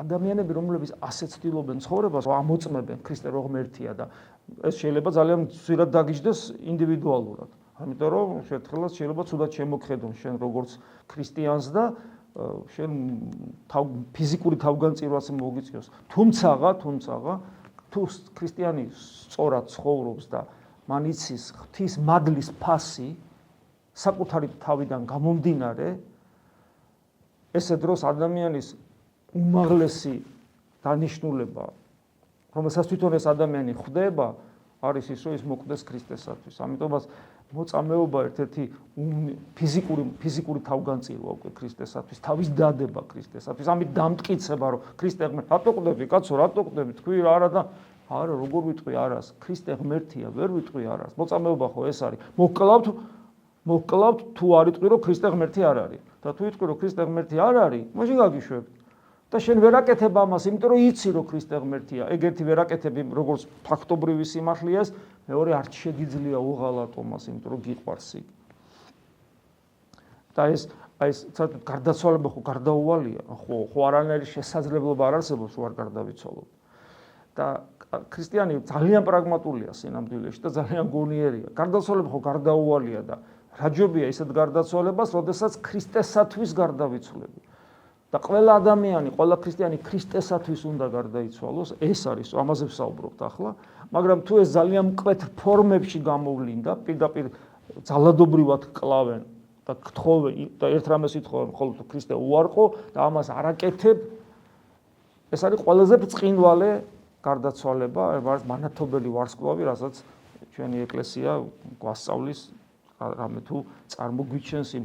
ადამიანები, რომლებიც ასე ცდილობენ ცხოვრებას, ამოწმებენ ქრისტე რო ღმერთია და ეს შეიძლება ძალიან ძვირად დაგიჯდეს ინდივიდუალურად. ამიტომ რომ შეთხელას შეიძლება ცუდად შემოგხედონ შენ როგორც ქრისტიანს და შენ ფიზიკური თავგანწირვაც მოგიწევს. თუმცა თუ ქრისტიანი სწორად ცხოვრობს და მან იცის ღვთის მადლის ფასი საკუთარი თავიდან გამომდინარე, ესე დროს ადამიანის უმაღლესი დანიშნულება, რომელსაც თვითონ ეს ადამიანი ხვდება, არის ის, რომ ის მოკვდეს ქრისტესათვის. ამიტომაც მოწამეობა ერთ-ერთი ფიზიკური თავგანწირვა უკვე ქრისტესათვის, თავის დადება ქრისტესათვის. ამით დამტკიცება, რომ ქრისტე ღმერთია. რატო ყვდები, კაცო, რატო ყვდები? თქვი არა და არა, როგორ ვიტყვი არას? ქრისტე ღმერთია, ვერ ვიტყვი არას. მოწამეობა ხო ეს არის. მოკლავთ თუ არ იტყვი, რომ ქრისტე ღმერთი არ არის. და თუ იტყვი, რომ ქრისტე ღმერთი არ არის, მაშინ გაგიშვებ. და შენ ვერ აკეთებ ამას, იმიტომ რომ იცი, რომ ქრისტე ღმერთია. ეგ ერთი ვერ აკეთები, როგორც ფაქტობრივი სიმართლეა, მეორე არ შეგიძლია უღალატო მას, იმიტომ რომ გიყვარს იქ. და ეს გარდაცვალება ხო გარდაუვალია, ხო არანაირი შესაძლებლობა არ არსებობს, რომ არ გარდავიცვალოთ. და ქრისტიანი ძალიან პრაგმატულია სინამდვილეში და ძალიან გონიერია. გარდაცვალება ხო გარდაუვალია და რაჯობია ისეთ გარდაცვალებას, როდესაც ქრისტესათვის გარდავიცვლები. და ყველა ადამიანი, ყველა ქრისტიანი ქრისტესათვის უნდა გარდაიცვალოს, ეს არის, ამაზე ვსაუბრობთ ახლა, მაგრამ თუ ეს ძალიან მკვეთ ფორმებში გამოვლინდა, პირდაპირ ძალადობრივად კლავენ და გთხოვენ და ერთ რამეს ითხოვენ, ხოლმე თუ ქრისტე უარყო და ამას არ აკეთებ, ეს არის ყველაზე ბრწყინვალე გარდაცვალება, არის მანათობელი ვარსკვლავი, რასაც ჩვენი ეკლესია გვასწავლის, რამე თუ წარმოგვიჩენს იმ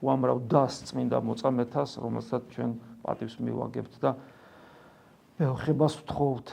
უამრავ დასს წმინდა მოწამეთას, რომელსაც ჩვენ პატივს მივაგებთ და მეოხებას ვთხოვთ.